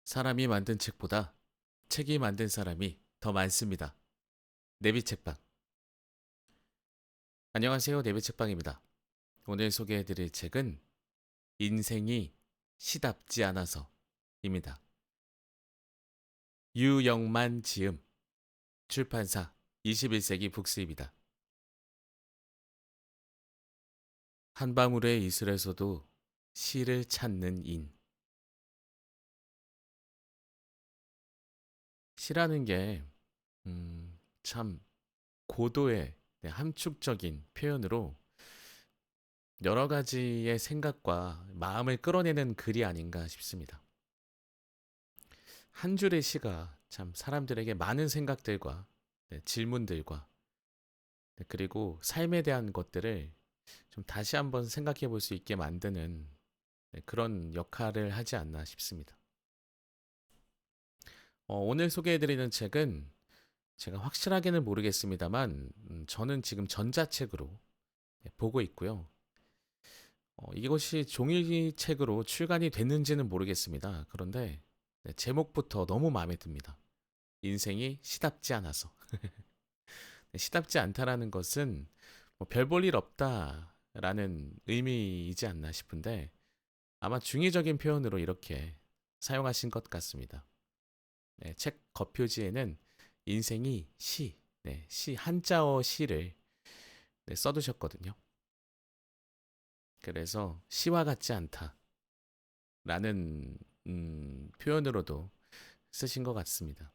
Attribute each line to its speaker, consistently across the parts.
Speaker 1: 사람이 만든 책보다 책이 만든 사람이 더 많습니다. 내비책방. 안녕하세요. 내비책방입니다. 오늘 소개해드릴 책은 인생이 시답지 않아서입니다. 유영만 지음, 출판사 21세기 북스입니다. 한 방울의 이슬에서도 시를 찾는 인. 시라는 게 참 고도의 함축적인 표현으로 여러 가지의 생각과 마음을 끌어내는 글이 아닌가 싶습니다. 한 줄의 시가 참 사람들에게 많은 생각들과 질문들과 그리고 삶에 대한 것들을 좀 다시 한번 생각해 볼 수 있게 만드는 그런 역할을 하지 않나 싶습니다. 오늘 소개해드리는 책은 제가 확실하게는 모르겠습니다만 저는 지금 전자책으로 보고 있고요. 이것이 종이책으로 출간이 됐는지는 모르겠습니다. 그런데 제목부터 너무 마음에 듭니다. 인생이 시답지 않아서. 시답지 않다라는 것은 별 볼 일 없다라는 의미이지 않나 싶은데 아마 중의적인 표현으로 이렇게 사용하신 것 같습니다. 책 겉표지에는 인생이 시, 시 한자어 시를 써두셨거든요. 그래서 시와 같지 않다라는 표현으로도 쓰신 것 같습니다.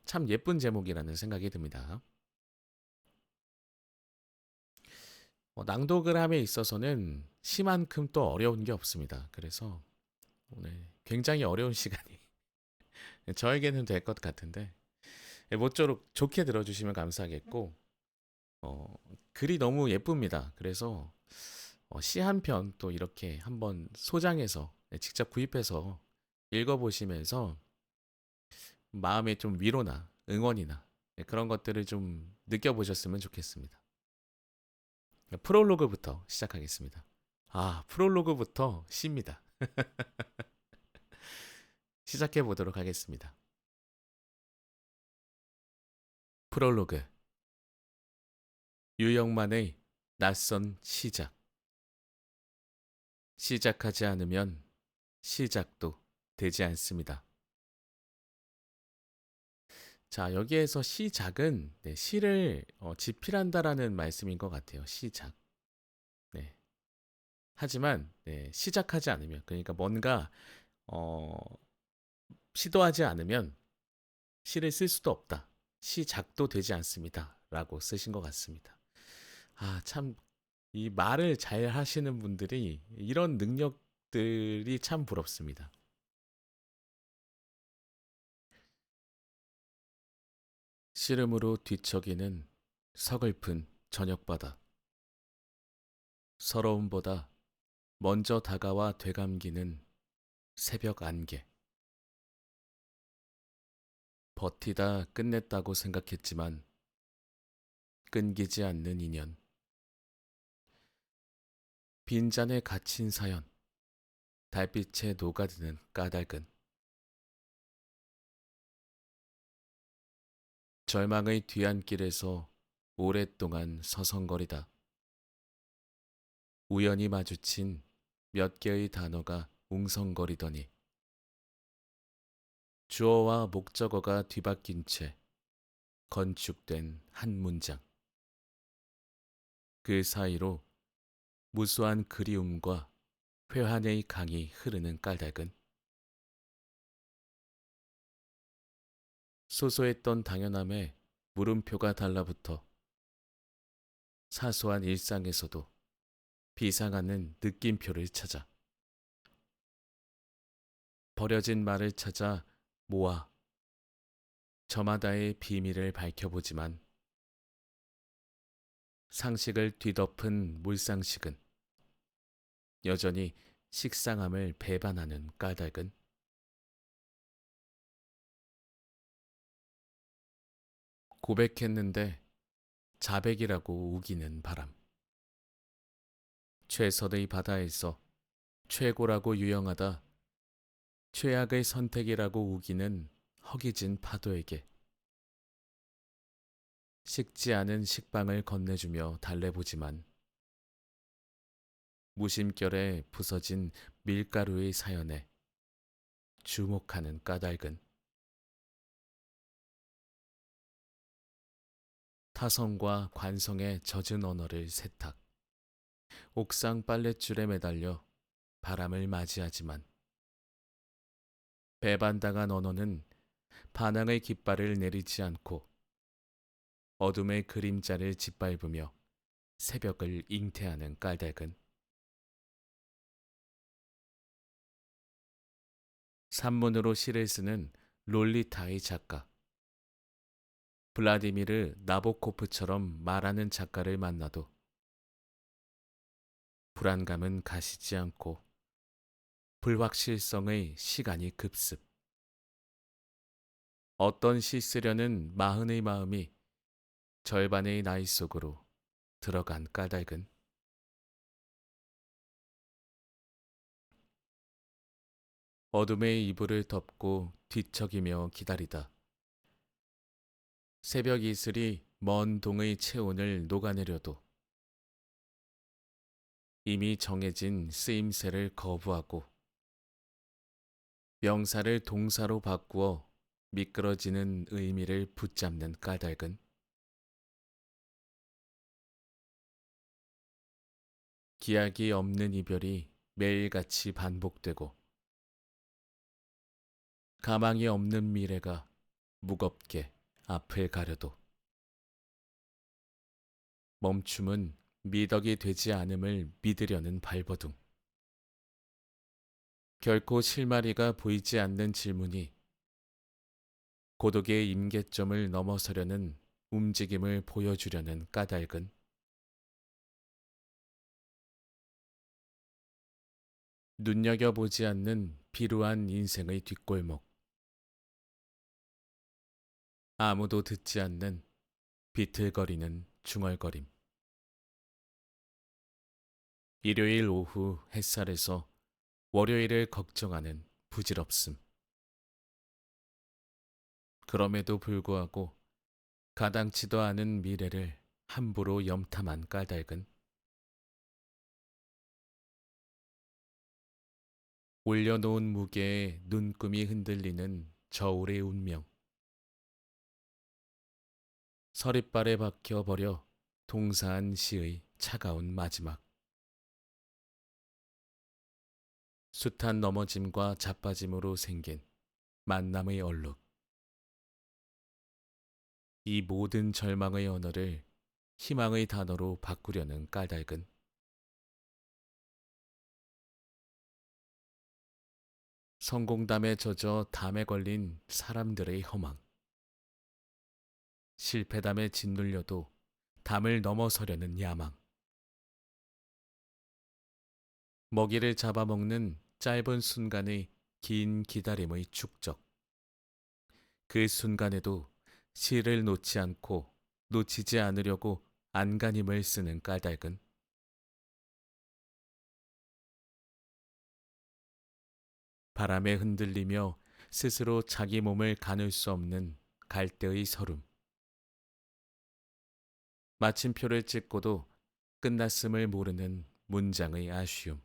Speaker 1: 참 예쁜 제목이라는 생각이 듭니다. 낭독을 함에 있어서는 시만큼 또 어려운 게 없습니다. 그래서 오늘 굉장히 어려운 시간이 저에게는 될 것 같은데 모쪼록 좋게 들어주시면 감사하겠고 어, 글이 너무 예쁩니다. 그래서 시 한 편 또 이렇게 한번 소장해서 직접 구입해서 읽어보시면서 마음의 좀 위로나 응원이나 그런 것들을 좀 느껴보셨으면 좋겠습니다. 프롤로그부터 시작하겠습니다. 프롤로그부터 시입니다. 시작해 보도록 하겠습니다. 프롤로그. 유영만의 낯선 시작. 시작하지 않으면 시작도 되지 않습니다. 자, 여기에서 시작은 시를 지필한다라는 말씀인 것 같아요. 시작. 네. 하지만 시작하지 않으면 그러니까 뭔가 어, 시도하지 않으면 시를 쓸 수도 없다. 시작도 되지 않습니다. 라고 쓰신 것 같습니다. 참, 이 말을 잘 하시는 분들이 이런 능력들이 참 부럽습니다. 시름으로 뒤척이는 서글픈 저녁바다. 서러움보다 먼저 다가와 되감기는 새벽 안개. 버티다 끝냈다고 생각했지만 끊기지 않는 인연. 빈잔에 갇힌 사연. 달빛에 녹아드는 까닭은 절망의 뒤안길에서 오랫동안 서성거리다. 우연히 마주친 몇 개의 단어가 웅성거리더니 주어와 목적어가 뒤바뀐 채 건축된 한 문장. 그 사이로 무수한 그리움과 회한의 강이 흐르는 까닭은 소소했던 당연함에 물음표가 달라붙어 사소한 일상에서도 비상하는 느낌표를 찾아 버려진 말을 찾아 모아 저마다의 비밀을 밝혀보지만 상식을 뒤덮은 물상식은 여전히 식상함을 배반하는 까닭은 고백했는데 자백이라고 우기는 바람. 최선의 바다에서 최고라고 유영하다 최악의 선택이라고 우기는 허기진 파도에게 식지 않은 식빵을 건네주며 달래보지만 무심결에 부서진 밀가루의 사연에 주목하는 까닭은 타성과 관성의 젖은 언어를 세탁, 옥상 빨랫줄에 매달려 바람을 맞이하지만 배반당한 언어는 반항의 깃발을 내리지 않고 어둠의 그림자를 짓밟으며 새벽을 잉태하는 까닭은 산문으로 시를 쓰는 롤리타의 작가 블라디미르 나보코프처럼 말하는 작가를 만나도 불안감은 가시지 않고 불확실성의 시간이 급습. 어떤 시 쓰려는 마흔의 마음이 절반의 나이 속으로 들어간 까닭은 어둠의 이불을 덮고 뒤척이며 기다리다. 새벽 이슬이 먼 동의 체온을 녹아내려도 이미 정해진 쓰임새를 거부하고 명사를 동사로 바꾸어 미끄러지는 의미를 붙잡는 까닭은 기약이 없는 이별이 매일같이 반복되고 가망이 없는 미래가 무겁게 앞을 가려도 멈춤은 미덕이 되지 않음을 믿으려는 발버둥. 결코 실마리가 보이지 않는 질문이 고독의 임계점을 넘어서려는 움직임을 보여주려는 까닭은 눈여겨보지 않는 비루한 인생의 뒷골목. 아무도 듣지 않는 비틀거리는 중얼거림. 일요일 오후 햇살에서 월요일을 걱정하는 부질없음. 그럼에도 불구하고 가당치도 않은 미래를 함부로 염탐한 까닭은 올려놓은 무게에 눈금이 흔들리는 저울의 운명. 서릿발에 박혀버려 동사한 시의 차가운 마지막. 숱한 넘어짐과 자빠짐으로 생긴 만남의 얼룩. 이 모든 절망의 언어를 희망의 단어로 바꾸려는 까닭은 성공담에 젖어 담에 걸린 사람들의 허망. 실패담에 짓눌려도 담을 넘어서려는 야망. 먹이를 잡아먹는 짧은 순간의 긴 기다림의 축적. 그 순간에도 시를 놓지 않고 놓치지 않으려고 안간힘을 쓰는 까닭은 바람에 흔들리며 스스로 자기 몸을 가눌 수 없는 갈대의 서름. 마침표를 찍고도 끝났음을 모르는 문장의 아쉬움.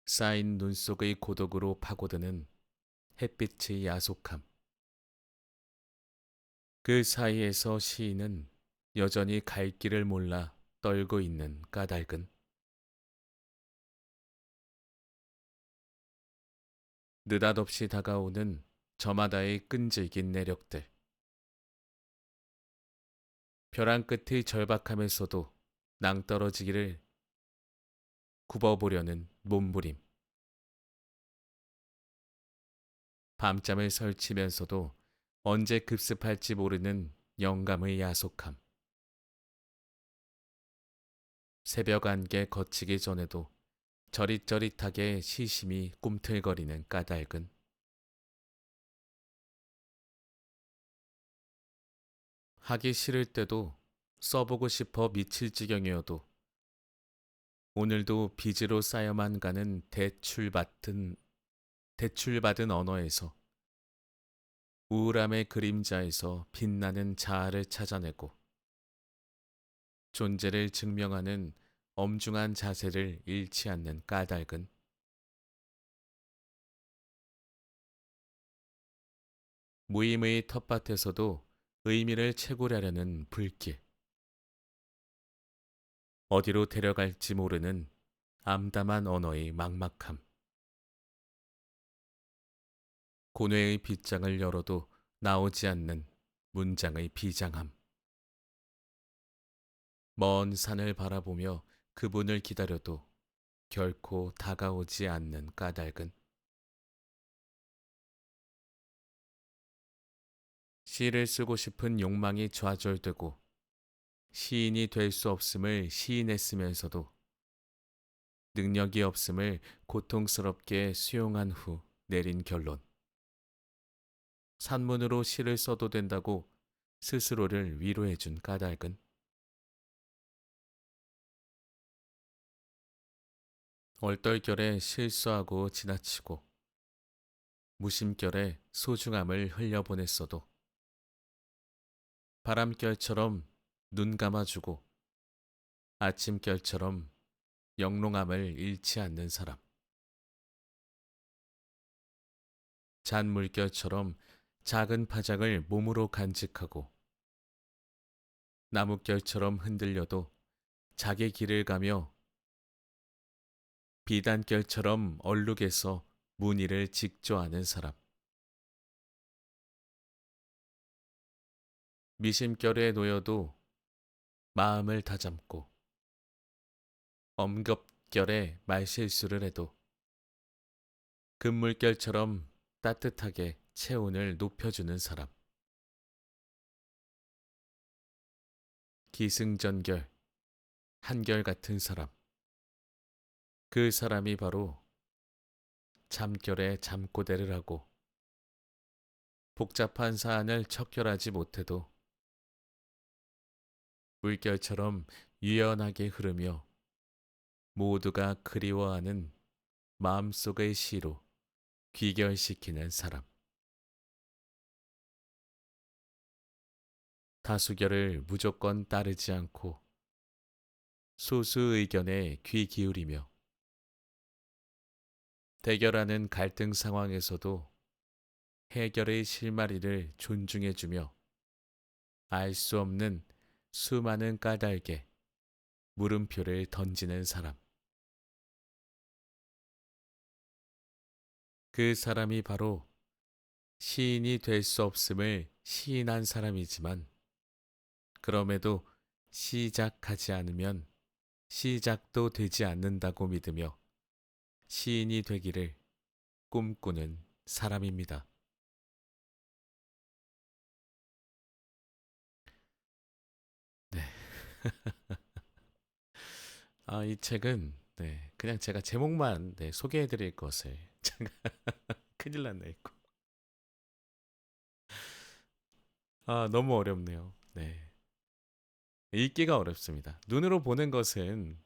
Speaker 1: 쌓인 눈 속의 고독으로 파고드는 햇빛의 야속함. 그 사이에서 시인은 여전히 갈 길을 몰라 떨고 있는 까닭은 느닷없이 다가오는 저마다의 끈질긴 내력들. 벼랑 끝의 절박함에서도 낭떠러지기를 굽어보려는 몸부림. 밤잠을 설치면서도 언제 급습할지 모르는 영감의 야속함. 새벽 안개 거치기 전에도 저릿저릿하게 시심이 꿈틀거리는 까닭은 하기 싫을 때도 써보고 싶어 미칠 지경이어도 오늘도 빚으로 쌓여만 가는 대출받은 언어에서 우울함의 그림자에서 빛나는 자아를 찾아내고 존재를 증명하는 엄중한 자세를 잃지 않는 까닭은 무의미의 텃밭에서도 의미를 채굴하려는 불길, 어디로 데려갈지 모르는 암담한 언어의 막막함, 고뇌의 빗장을 열어도 나오지 않는 문장의 비장함, 먼 산을 바라보며 그분을 기다려도 결코 다가오지 않는 까닭은 시를 쓰고 싶은 욕망이 좌절되고 시인이 될 수 없음을 시인했으면서도 능력이 없음을 고통스럽게 수용한 후 내린 결론. 산문으로 시를 써도 된다고 스스로를 위로해준 까닭은 얼떨결에 실수하고 지나치고 무심결에 소중함을 흘려보냈어도 바람결처럼 눈 감아주고 아침결처럼 영롱함을 잃지 않는 사람. 잔물결처럼 작은 파장을 몸으로 간직하고 나뭇결처럼 흔들려도 자기 길을 가며 비단결처럼 얼룩에서 무늬를 직조하는 사람. 미심결에 놓여도 마음을 다잡고 엄ገብ결에 말실수를 해도 금물결처럼 따뜻하게 체온을 높여주는 사람. 기승전결, 한결같은 사람. 그 사람이 바로 잠결에 잠꼬대를 하고 복잡한 사안을 척결하지 못해도 물결처럼 유연하게 흐르며 모두가 그리워하는 마음속의 시로 귀결시키는 사람. 다수결을 무조건 따르지 않고 소수 의견에 귀 기울이며 대결하는 갈등 상황에서도 해결의 실마리를 존중해주며 알 수 없는 수많은 까닭에 물음표를 던지는 사람. 그 사람이 바로 시인이 될 수 없음을 시인한 사람이지만 그럼에도 시작하지 않으면 시작도 되지 않는다고 믿으며 시인이 되기를 꿈꾸는 사람입니다. 네. 이 책은 그냥 제가 제목만 소개해드릴 것을 제가 큰일 났네 이거. 너무 어렵네요. 네. 읽기가 어렵습니다. 눈으로 보는 것은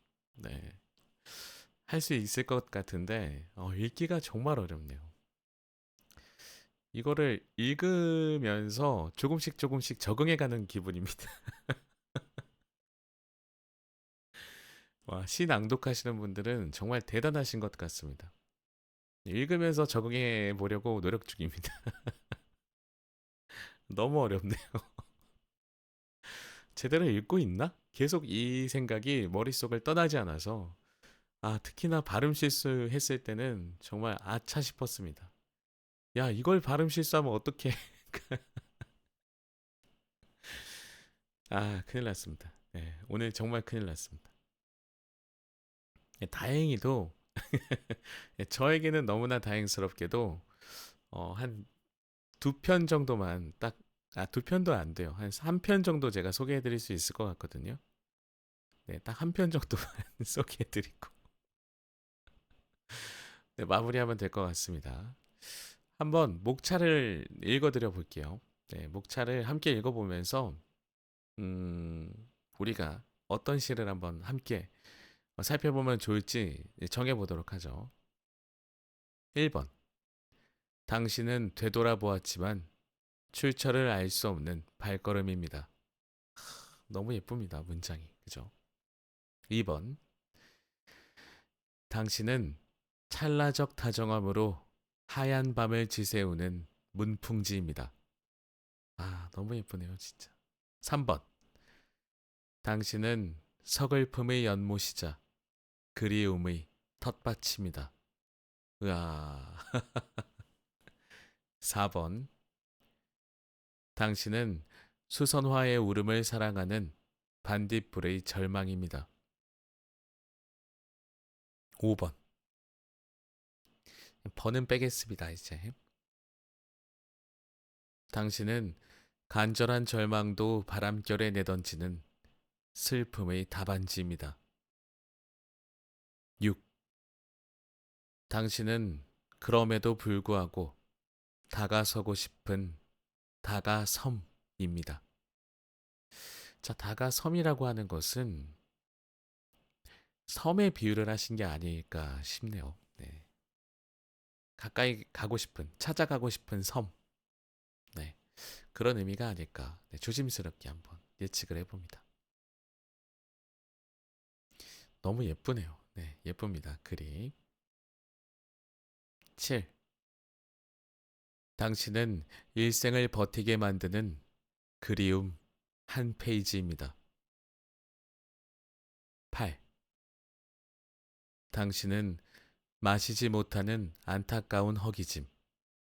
Speaker 1: 할 수 있을 것 같은데 읽기가 정말 어렵네요. 이거를 읽으면서 조금씩 조금씩 적응해가는 기분입니다. 와, 시 낭독하시는 분들은 정말 대단하신 것 같습니다. 읽으면서 적응해 보려고 노력 중입니다. 너무 어렵네요. 제대로 읽고 있나? 계속 이 생각이 머릿속을 떠나지 않아서 특히나 발음 실수했을 때는 정말 아차 싶었습니다. 야, 이걸 발음 실수하면 어떡해. 큰일 났습니다. 오늘 정말 큰일 났습니다. 다행히도 저에게는 너무나 다행스럽게도 한 두 편 정도만 두 편도 안 돼요. 한 3편 정도 제가 소개해 드릴 수 있을 것 같거든요. 딱 한 편 정도만 소개해 드리고 마무리하면 될 것 같습니다. 한번 목차를 읽어 드려 볼게요. 목차를 함께 읽어 보면서 우리가 어떤 시를 한번 함께 살펴보면 좋을지 정해보도록 하죠. 1번. 당신은 되돌아보았지만 출처를 알 수 없는 발걸음입니다. 너무 예쁩니다. 문장이. 그죠? 2번. 당신은 찰나적 다정함으로 하얀 밤을 지새우는 문풍지입니다. 아, 너무 예쁘네요, 진짜. 3번. 당신은 서글픔의 연못이자 그리움의 텃밭입니다. 으아. 4번. 당신은 수선화의 울음을 사랑하는 반딧불의 절망입니다. 5번. 번은 빼겠습니다, 이제. 당신은 간절한 절망도 바람결에 내던지는 슬픔의 답안지입니다. 6. 당신은 그럼에도 불구하고 다가서고 싶은 다가섬입니다. 자, 다가섬이라고 하는 것은 섬에 비유를 하신 게 아닐까 싶네요. 네. 가까이 가고 싶은, 찾아가고 싶은 섬. 네. 그런 의미가 아닐까. 네, 조심스럽게 한번 예측을 해봅니다. 너무 예쁘네요. 네, 예쁩니다. 글이. 7. 당신은 일생을 버티게 만드는 그리움 한 페이지입니다. 8. 당신은 마시지 못하는 안타까운 허기짐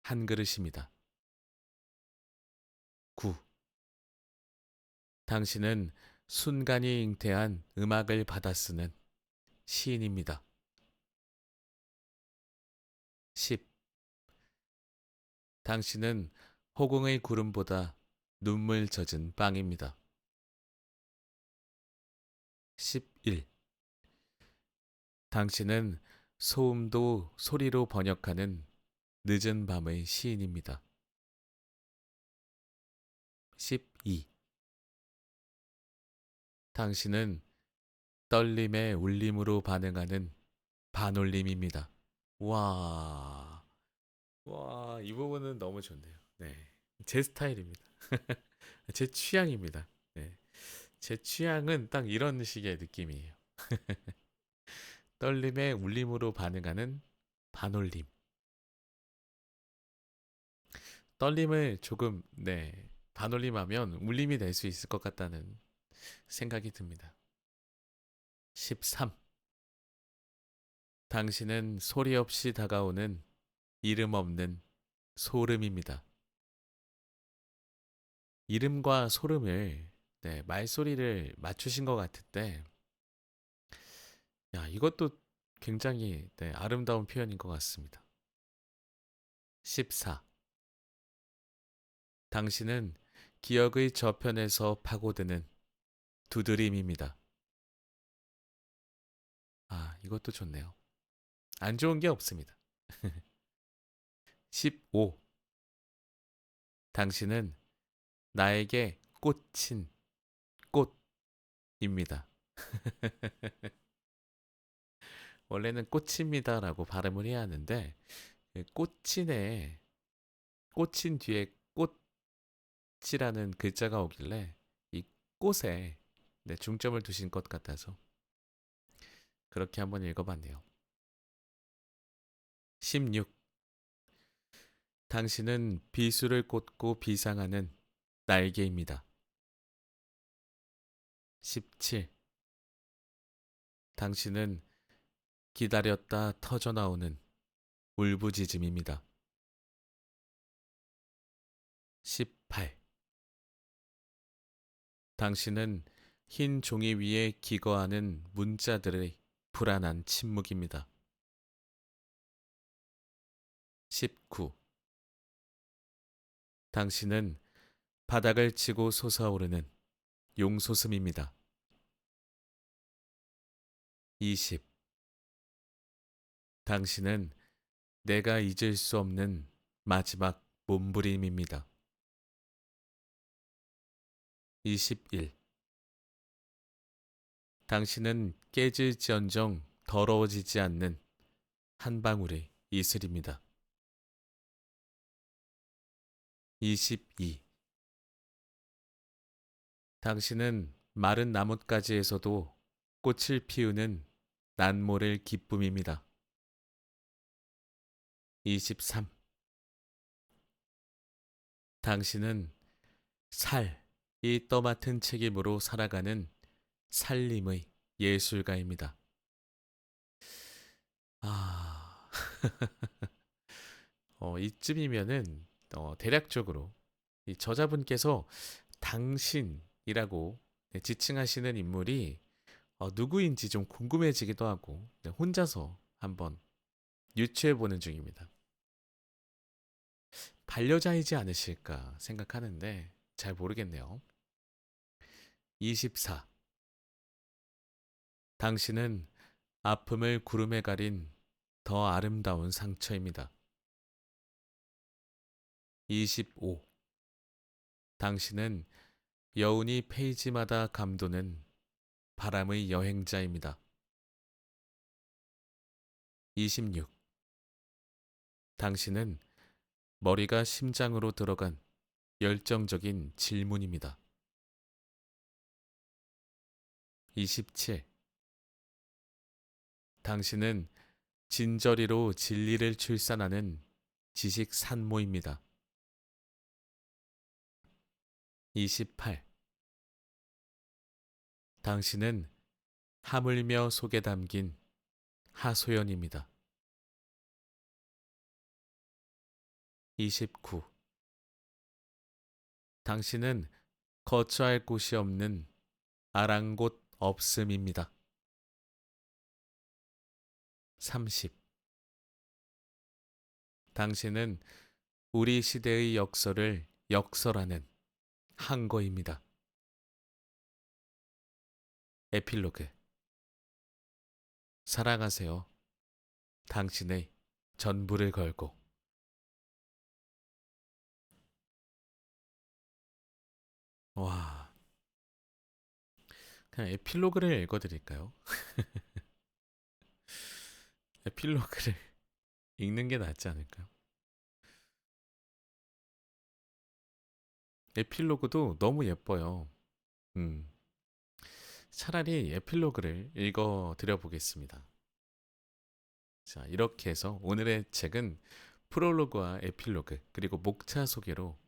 Speaker 1: 한 그릇입니다. 9. 당신은 순간이 잉태한 음악을 받아 쓰는 시인입니다. 10. 당신은 호공의 구름보다 눈물 젖은 빵입니다. 11. 당신은 소음도 소리로 번역하는 늦은 밤의 시인입니다. 12. 당신은 떨림의 울림으로 반응하는 반올림입니다. 와, 와, 이 부분은 너무 좋네요. 네, 제 스타일입니다. 제 취향입니다. 네, 제 취향은 딱 이런 식의 느낌이에요. 떨림의 울림으로 반응하는 반올림. 떨림을 조금, 네, 반올림하면 울림이 될 수 있을 것 같다는 생각이 듭니다. 13. 당신은 소리 없이 다가오는 이름 없는 소름입니다. 이름과 소름을, 네, 말소리를 맞추신 것 같은데, 야, 이것도 굉장히, 네, 아름다운 표현인 것 같습니다. 14. 당신은 기억의 저편에서 파고드는 두드림입니다. 아, 이것도 좋네요. 안 좋은 게 없습니다. 15. 당신은 나에게 꽂힌 꽃입니다. 원래는 꽃입니다라고 발음을 해야 하는데, 꽂힌에, 꽂힌 뒤에 꽃이라는 글자가 오길래, 이 꽃에, 네, 중점을 두신 것 같아서, 그렇게 한번 읽어봤네요. 16. 당신은 비수를 꽂고 비상하는 날개입니다. 17. 당신은 기다렸다 터져나오는 울부짖음입니다. 18. 당신은 흰 종이 위에 기거하는 문자들의 불안한 침묵입니다. 19. 당신은 바닥을 치고 솟아오르는 용솟음입니다. 20. 당신은 내가 잊을 수 없는 마지막 몸부림입니다. 21. 당신은 깨질지언정 더러워지지 않는 한 방울의 이슬입니다. 22. 당신은 마른 나뭇가지에서도 꽃을 피우는 난모를 기쁨입니다. 23. 당신은 살이 떠맡은 책임으로 살아가는 살림의 예술가입니다. 아, 이쯤이면은 대략적으로 이 저자분께서 당신이라고 지칭하시는 인물이 누구인지 좀 궁금해지기도 하고 혼자서 한번 유추해 보는 중입니다. 반려자이지 않으실까 생각하는데 잘 모르겠네요. 24. 당신은 아픔을 구름에 가린 더 아름다운 상처입니다. 25. 당신은 여운이 페이지마다 감도는 바람의 여행자입니다. 26. 당신은 머리가 심장으로 들어간 열정적인 질문입니다. 27. 당신은 진저리로 진리를 출산하는 지식 산모입니다. 28. 당신은 하물며 속에 담긴 하소연입니다. 29. 당신은 거처할 곳이 없는 아랑곳 없음입니다. 30. 당신은 우리 시대의 역설을 역설하는 한거입니다. 에필로그. 사랑하세요. 당신의 전부를 걸고. 와, 그냥 에필로그를 읽어드릴까요? 에필로그를 읽는 게 낫지 않을까요? 에필로그도 너무 예뻐요. 음, 차라리 에필로그를 읽어드려 보겠습니다. 자, 이렇게 해서 오늘의 책은 프롤로그와 에필로그, 그리고 목차 소개로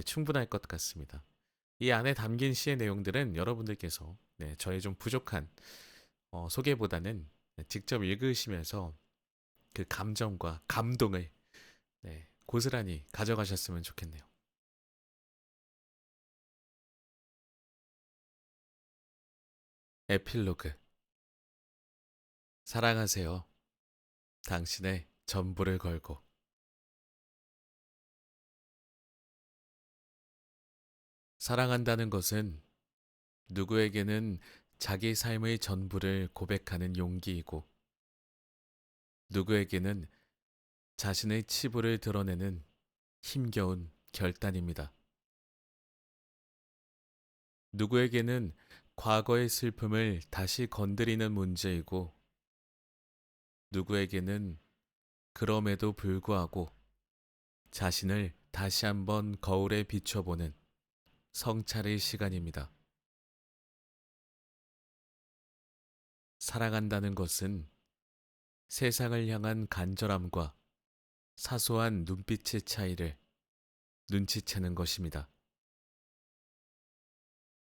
Speaker 1: 충분할 것 같습니다. 이 안에 담긴 시의 내용들은 여러분들께서 저의 좀 부족한 소개보다는 직접 읽으시면서 그 감정과 감동을 고스란히 가져가셨으면 좋겠네요. 에필로그. 사랑하세요. 당신의 전부를 걸고. 사랑한다는 것은 누구에게는 자기 삶의 전부를 고백하는 용기이고, 누구에게는 자신의 치부를 드러내는 힘겨운 결단입니다. 누구에게는 과거의 슬픔을 다시 건드리는 문제이고, 누구에게는 그럼에도 불구하고 자신을 다시 한번 거울에 비춰보는 성찰의 시간입니다. 사랑한다는 것은 세상을 향한 간절함과 사소한 눈빛의 차이를 눈치채는 것입니다.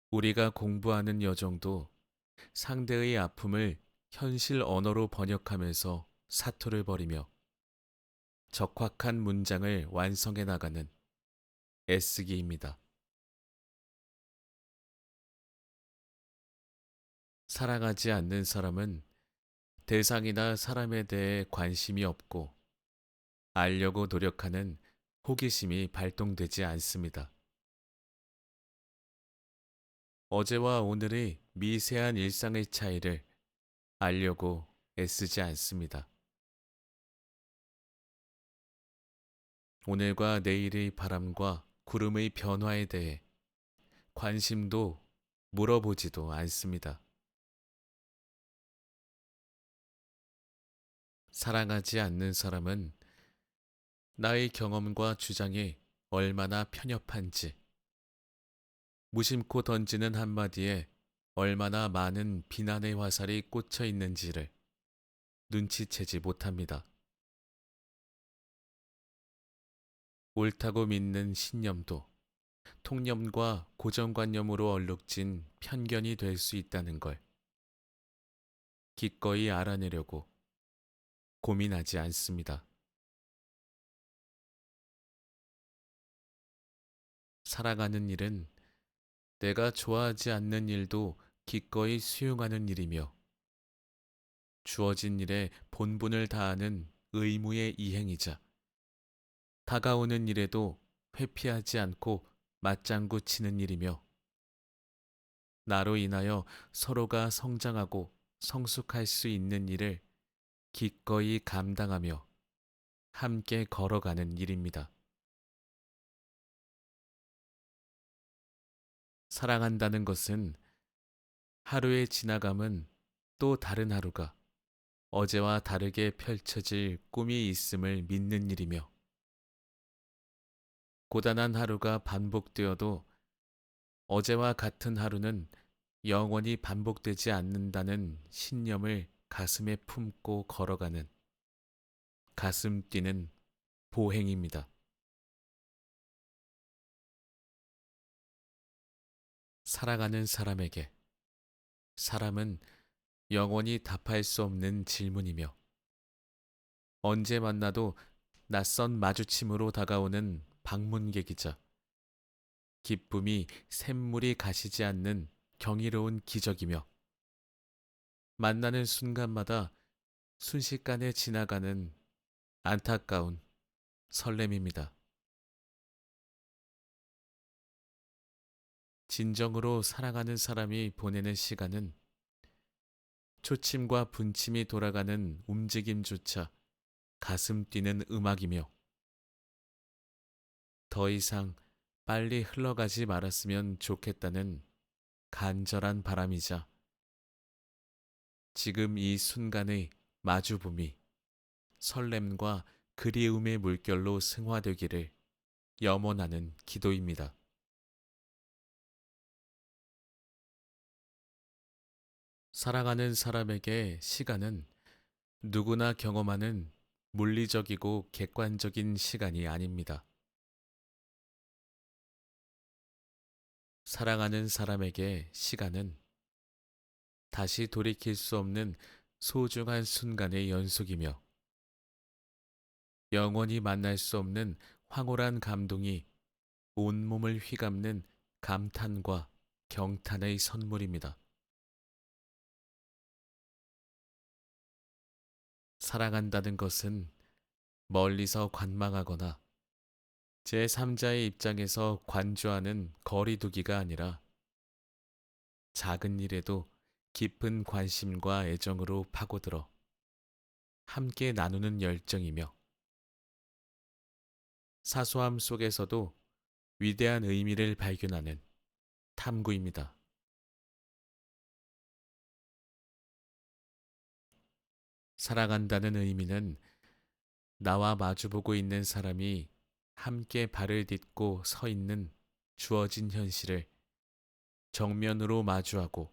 Speaker 1: 우리가 공부하는 여정도 상대의 아픔을 현실 언어로 번역하면서 사투를 벌이며 적확한 문장을 완성해 나가는 애쓰기입니다. 사랑하지 않는 사람은 대상이나 사람에 대해 관심이 없고 알려고 노력하는 호기심이 발동되지 않습니다. 어제와 오늘의 미세한 일상의 차이를 알려고 애쓰지 않습니다. 오늘과 내일의 바람과 구름의 변화에 대해 관심도 물어보지도 않습니다. 사랑하지 않는 사람은 나의 경험과 주장이 얼마나 편협한지, 무심코 던지는 한마디에 얼마나 많은 비난의 화살이 꽂혀 있는지를 눈치채지 못합니다. 옳다고 믿는 신념도 통념과 고정관념으로 얼룩진 편견이 될 수 있다는 걸 기꺼이 알아내려고 고민하지 않습니다. 살아가는 일은 내가 좋아하지 않는 일도 기꺼이 수용하는 일이며 주어진 일에 본분을 다하는 의무의 이행이자 다가오는 일에도 회피하지 않고 맞장구 치는 일이며 나로 인하여 서로가 성장하고 성숙할 수 있는 일을 기꺼이 감당하며 함께 걸어가는 일입니다. 사랑한다는 것은 하루의 지나감은 또 다른 하루가 어제와 다르게 펼쳐질 꿈이 있음을 믿는 일이며 고단한 하루가 반복되어도 어제와 같은 하루는 영원히 반복되지 않는다는 신념을 가슴에 품고 걸어가는 가슴 뛰는 보행입니다. 살아가는 사람에게 사람은 영원히 답할 수 없는 질문이며 언제 만나도 낯선 마주침으로 다가오는 방문객이자 기쁨이 샘물이 가시지 않는 경이로운 기적이며 만나는 순간마다 순식간에 지나가는 안타까운 설렘입니다. 진정으로 사랑하는 사람이 보내는 시간은 초침과 분침이 돌아가는 움직임조차 가슴 뛰는 음악이며 더 이상 빨리 흘러가지 말았으면 좋겠다는 간절한 바람이자 지금 이 순간의 마주봄이 설렘과 그리움의 물결로 승화되기를 염원하는 기도입니다. 사랑하는 사람에게 시간은 누구나 경험하는 물리적이고 객관적인 시간이 아닙니다. 사랑하는 사람에게 시간은 다시 돌이킬 수 없는 소중한 순간의 연속이며 영원히 만날 수 없는 황홀한 감동이 온몸을 휘감는 감탄과 경탄의 선물입니다. 사랑한다는 것은 멀리서 관망하거나 제3자의 입장에서 관조하는 거리두기가 아니라 작은 일에도 깊은 관심과 애정으로 파고들어 함께 나누는 열정이며 사소함 속에서도 위대한 의미를 발견하는 탐구입니다. 사랑한다는 의미는 나와 마주보고 있는 사람이 함께 발을 딛고 서 있는 주어진 현실을 정면으로 마주하고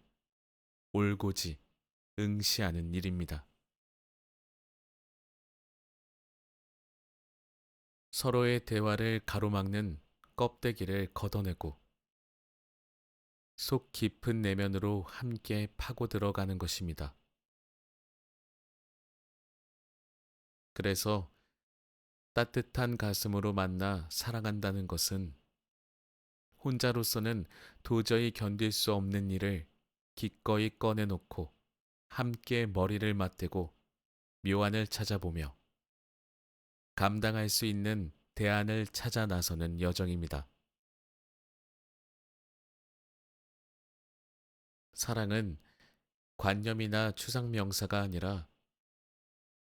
Speaker 1: 올고지 응시하는 일입니다. 서로의 대화를 가로막는 껍데기를 걷어내고 속 깊은 내면으로 함께 파고 들어가는 것입니다. 그래서 따뜻한 가슴으로 만나 사랑한다는 것은 혼자로서는 도저히 견딜 수 없는 일을 기꺼이 꺼내놓고 함께 머리를 맞대고 묘안을 찾아보며 감당할 수 있는 대안을 찾아 나서는 여정입니다. 사랑은 관념이나 추상 명사가 아니라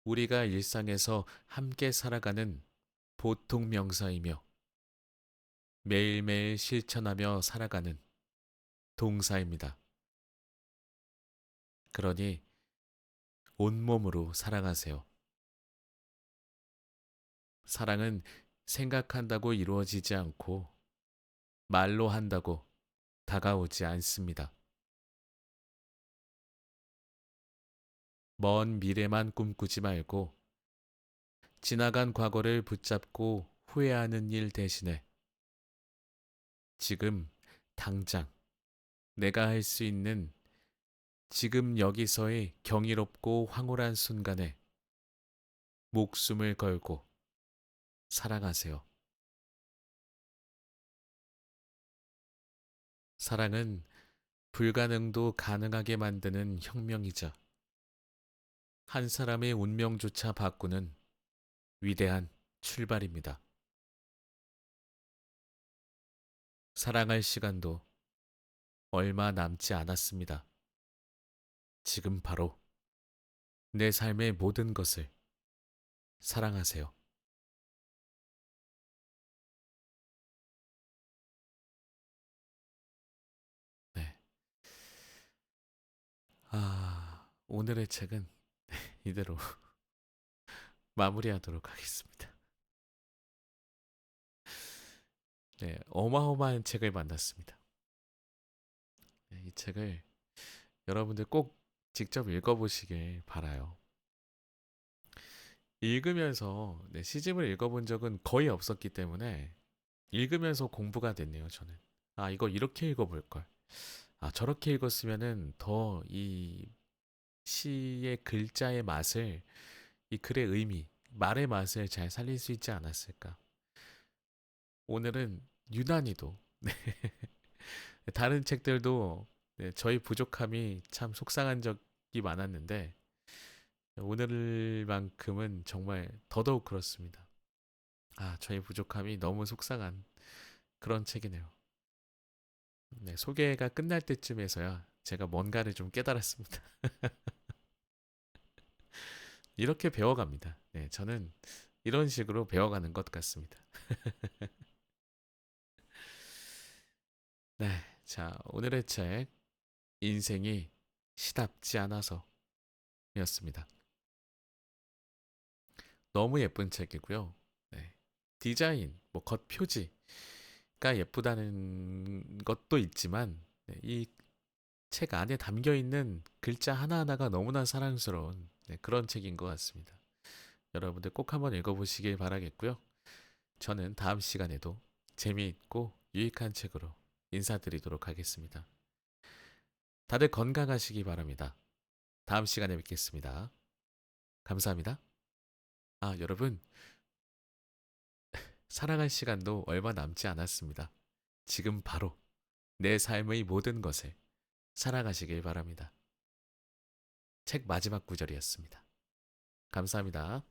Speaker 1: 우리가 일상에서 함께 살아가는 보통 명사이며 매일매일 실천하며 살아가는 동사입니다. 그러니 온몸으로 사랑하세요. 사랑은 생각한다고 이루어지지 않고 말로 한다고 다가오지 않습니다. 먼 미래만 꿈꾸지 말고 지나간 과거를 붙잡고 후회하는 일 대신에 지금 당장 내가 할 수 있는 지금 여기서의 경이롭고 황홀한 순간에 목숨을 걸고 사랑하세요. 사랑은 불가능도 가능하게 만드는 혁명이자 한 사람의 운명조차 바꾸는 위대한 출발입니다. 사랑할 시간도 얼마 남지 않았습니다. 지금 바로 내 삶의 모든 것을 사랑하세요. 네. 오늘의 책은 이대로 마무리하도록 하겠습니다. 네, 어마어마한 책을 만났습니다. 네, 이 책을 여러분들 꼭 직접 읽어보시길 바라요. 읽으면서 시집을 읽어본 적은 거의 없었기 때문에 읽으면서 공부가 됐네요, 저는. 이거 이렇게 읽어볼 걸. 저렇게 읽었으면은 더 이 시의 글자의 맛을, 이 글의 의미, 말의 맛을 잘 살릴 수 있지 않았을까. 오늘은 유난히도 다른 책들도 저희 부족함이 참 속상한 적이 많았는데 오늘만큼은 정말 더더욱 그렇습니다. 저희 부족함이 너무 속상한 그런 책이네요. 네, 소개가 끝날 때쯤에서야 제가 뭔가를 좀 깨달았습니다. 이렇게 배워갑니다. 네, 저는 이런 식으로 배워가는 것 같습니다. 네, 자, 오늘의 책, 인생이 시답지 않아서 였습니다. 너무 예쁜 책이고요. 네, 디자인, 뭐 겉표지가 예쁘다는 것도 있지만 이 책 안에 담겨 있는 글자 하나하나가 너무나 사랑스러운 그런 책인 것 같습니다. 여러분들 꼭 한번 읽어보시길 바라겠고요. 저는 다음 시간에도 재미있고 유익한 책으로 인사드리도록 하겠습니다. 다들 건강하시기 바랍니다. 다음 시간에 뵙겠습니다. 감사합니다. 여러분, 사랑할 시간도 얼마 남지 않았습니다. 지금 바로 내 삶의 모든 것을 사랑하시길 바랍니다. 책 마지막 구절이었습니다. 감사합니다.